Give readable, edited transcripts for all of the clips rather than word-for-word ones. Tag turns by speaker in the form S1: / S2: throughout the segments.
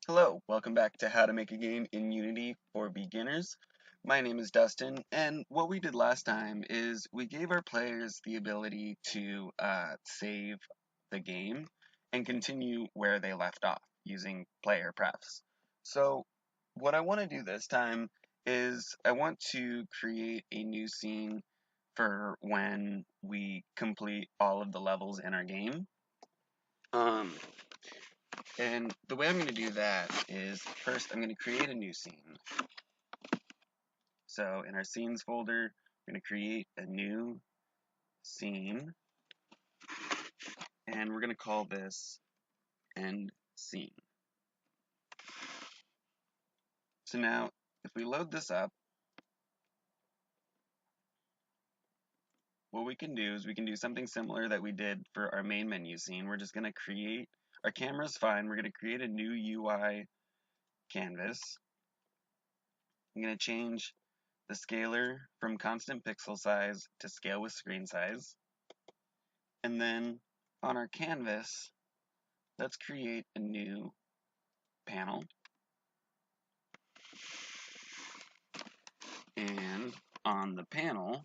S1: Hello, welcome back to How to Make a Game in Unity for Beginners. My name is Dustin, and what we did last time is we gave our players the ability to save the game and continue where they left off using player prefs. So what I want to do this time is I want to create a new scene for when we complete all of the levels in our game. Um, and the way I'm going to do that is first I'm going to create a new scene. So in our scenes folder, I'm going to create a new scene, and we're going to call this end scene. So now if we load this up, what we can do is we can do something similar that we did for our main menu scene. We're just going to create, our camera's fine, we're going to create a new UI canvas. I'm going to change the scaler from constant pixel size to scale with screen size. And then on our canvas, let's create a new panel. And on the panel,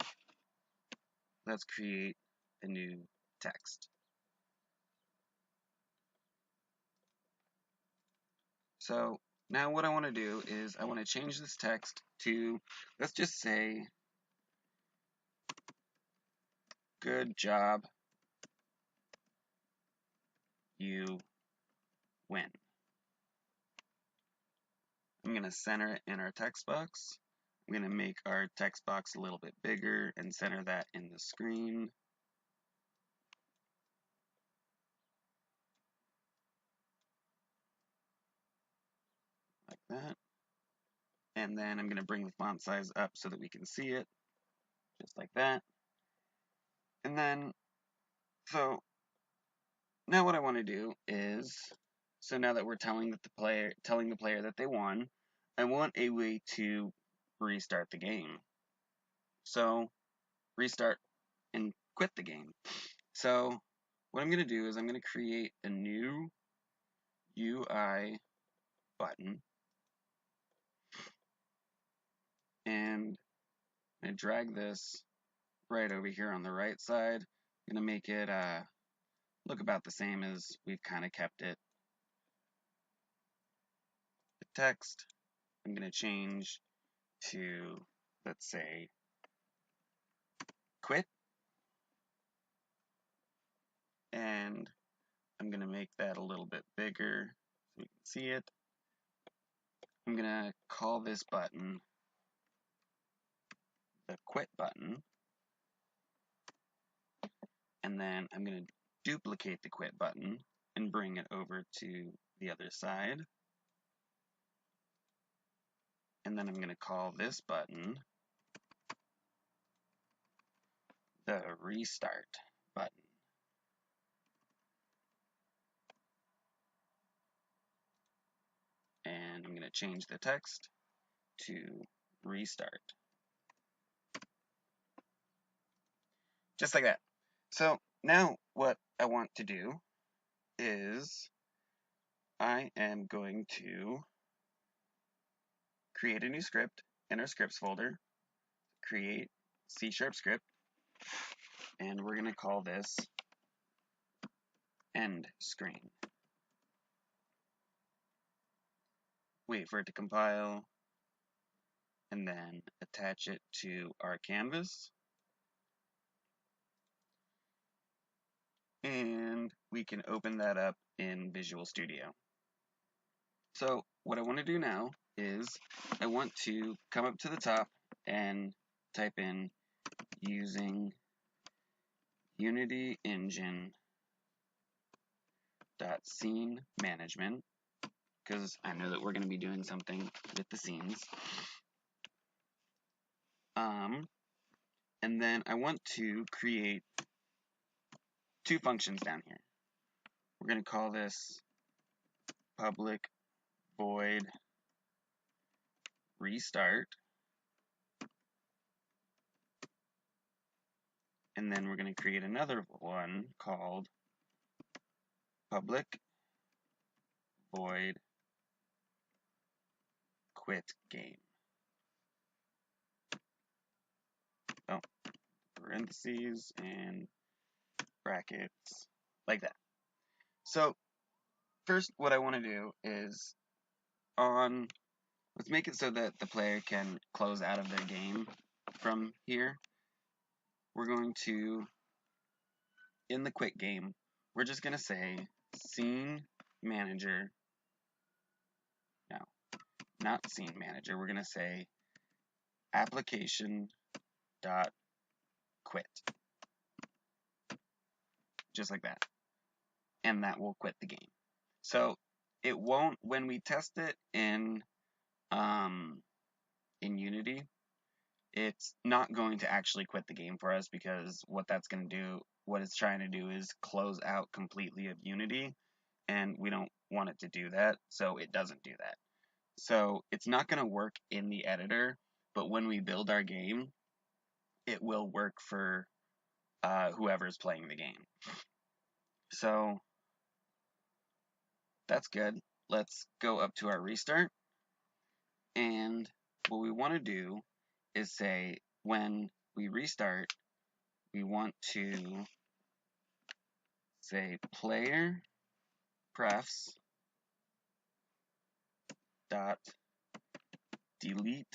S1: let's create a new text. So now what I want to do is I want to change this text to, let's just say, good job, you win. I'm going to center it in our text box. I'm going to make our text box a little bit bigger and center that in the screen. Like that. And then I'm going to bring the font size up so that we can see it, just like that. And then, so now what I want to do is, so now that we're telling the player that they won, I want a way to restart the game. So restart and quit the game. So what I'm going to do is I'm going to create a new UI button, and I'm going to drag this right over here on the right side. I'm going to make it look about the same as we've kind of kept it. The text, I'm going to change to, let's say, quit, and I'm going to make that a little bit bigger so we can see it. I'm going to call this button the quit button, and then I'm going to duplicate the quit button and bring it over to the other side. And then I'm going to call this button the restart button. And I'm going to change the text to restart. Just like that. So now what I want to do is I am going to create a new script in our scripts folder, create C# script, and we're going to call this end screen. Wait for it to compile, and then attach it to our canvas. And we can open that up in Visual Studio. So what I want to do now is I want to come up to the top and type in using Unity Engine .scene management, because I know that we're going to be doing something with the scenes. And then I want to create two functions down here. We're going to call this public void restart, and then we're going to create another one called public void quit game. Oh, parentheses and brackets, like that. So first, what I want to do is let's make it so that the player can close out of their game from here. We're going to, in the quit game, we're just going to say scene manager. No, not scene manager. We're going to say application dot quit, just like that, and that will quit the game. So it won't, when we test it in Unity, it's not going to actually quit the game for us, because what that's going to do, what it's trying to do, is close out completely of Unity, and we don't want it to do that, so it doesn't do that. So it's not going to work in the editor, but when we build our game, it will work for whoever's playing the game. So that's good. Let's go up to our restart, and what we want to do is say, when we restart, we want to say player prefs dot delete.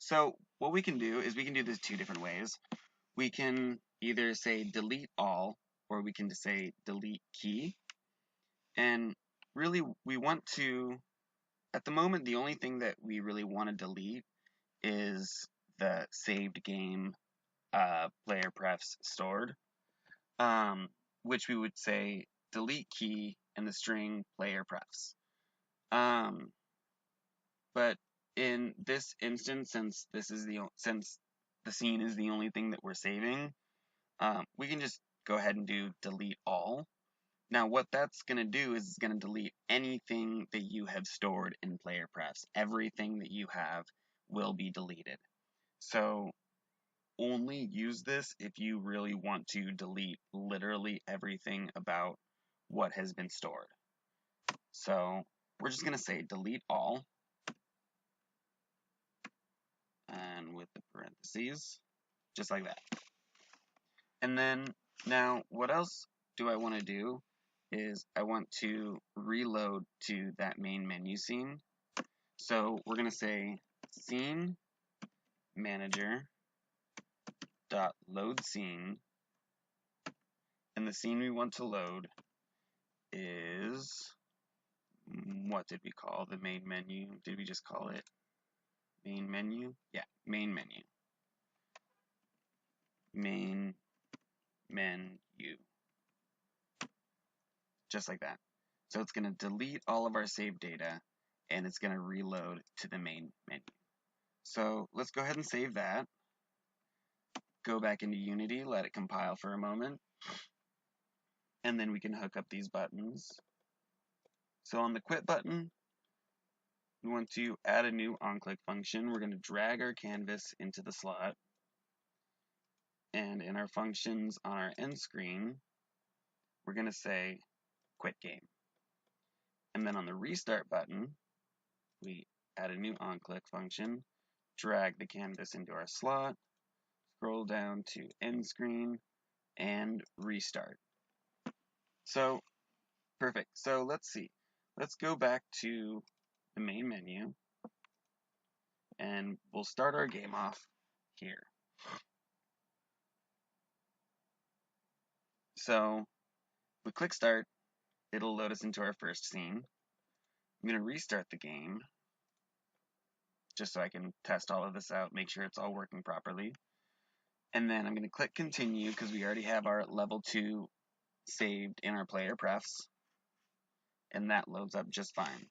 S1: So what we can do is we can do this two different ways. We can either say delete all, or we can just say delete key. And really, we want to, at the moment, the only thing that we really want to delete is the saved game player prefs stored, which we would say delete key and the string player prefs. But in this instance, since the scene is the only thing that we're saving, we can just go ahead and do delete all. Now what that's going to do is it's going to delete anything that you have stored in player prefs. Everything that you have will be deleted. So only use this if you really want to delete literally everything about what has been stored. So we're just going to say delete all, and with the parentheses, just like that. And then now what else do I want to do is I want to reload to that main menu scene. So we're going to say scene manager dot load scene, and the scene we want to load is, what did we call the main menu? Did we just call it main menu? Yeah, main menu. Main menu. Just like that. So it's going to delete all of our saved data, and it's going to reload to the main menu. So let's go ahead and save that. Go back into Unity, let it compile for a moment, and then we can hook up these buttons. So on the quit button, we want to add a new onClick function. We're going to drag our canvas into the slot, and in our functions on our end screen, we're going to say quit game. And then on the restart button, we add a new onClick function, drag the canvas into our slot, scroll down to end screen, and restart. So perfect. So let's see. Let's go back to the main menu, and we'll start our game off here. So we click start, it'll load us into our first scene. I'm going to restart the game just so I can test all of this out, make sure it's all working properly. And then I'm going to click continue because we already have our level 2 saved in our player prefs, and that loads up just fine.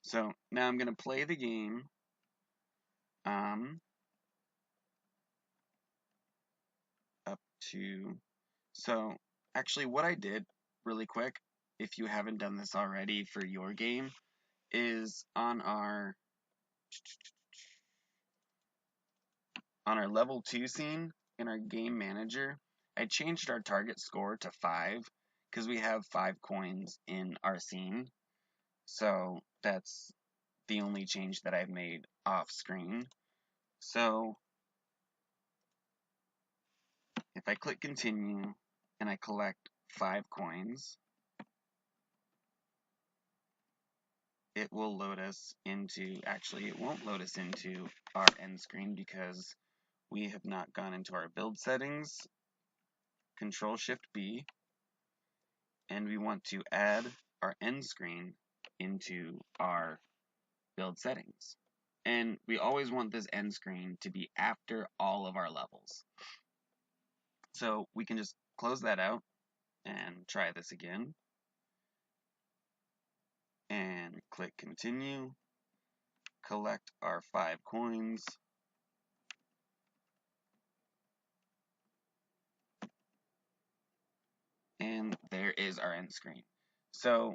S1: So now I'm going to play the game. Up to, so actually what I did really quick, if you haven't done this already for your game, is on our level 2 scene in our game manager, I changed our target score to 5 because we have 5 coins in our scene. So that's the only change that I've made off screen. So if I click continue and I collect 5 coins, it will load us into, actually it won't load us into our end screen because we have not gone into our build settings. Control Shift B, and we want to add our end screen into our build settings. And we always want this end screen to be after all of our levels. So we can just close that out and try this again. And click continue, collect our 5 coins, and there is our end screen. So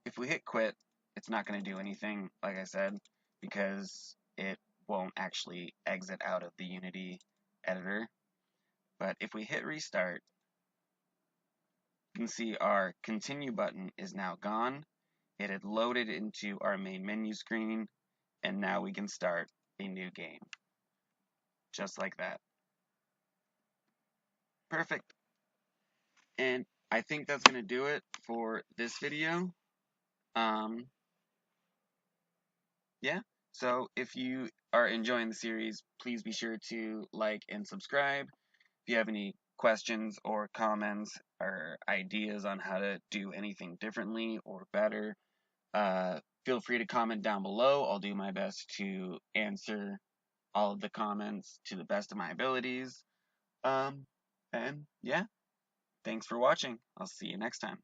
S1: if we hit quit, it's not going to do anything, like I said, because it won't actually exit out of the Unity editor. But if we hit restart, you can see our continue button is now gone. It had loaded into our main menu screen, and now we can start a new game. Just like that. Perfect. And I think that's going to do it for this video. Yeah. So if you are enjoying the series, please be sure to like and subscribe. If you have any questions or comments or ideas on how to do anything differently or better, feel free to comment down below. I'll do my best to answer all of the comments to the best of my abilities. And yeah, thanks for watching. I'll see you next time.